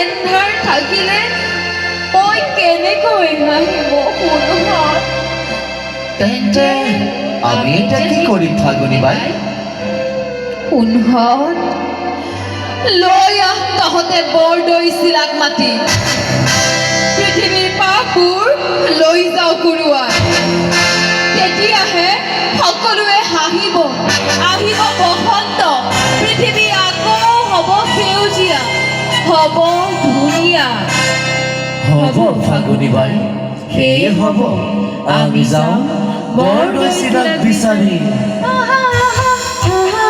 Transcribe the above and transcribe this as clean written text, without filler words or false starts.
এন্ধাৰ থাকিলে মই কেনেকৈ হাঁহিব সোণহঁত তেন্তে আমি এতিয়া কি কৰিম ফাগুনী বাই? সোণহঁত লৈ আহ তহঁতে বৰদৈ চিলাক মাতি পৃথিৱীৰ পাপবোৰ লৈ যাওঁ কুৰুৱাই তেতিয়াহে সকলোৱে হাঁহিব আহিব বসন্ত পৃথিৱী আকৌ হ'ব সেউজীয়া হ'ব ধুনীয়া হ'ব ফাগুনী বাই, সেয়ে হ'ব আমি যাওঁ বৰদৈ চিলাক বিচাৰি। আহা আহা আহা